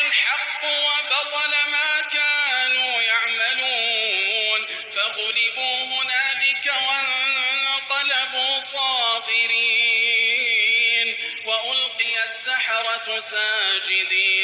الحق وبطل ما كانوا يعملون فغلبوا هنالك وانقلبوا صاغرين وألقي السحرة ساجدين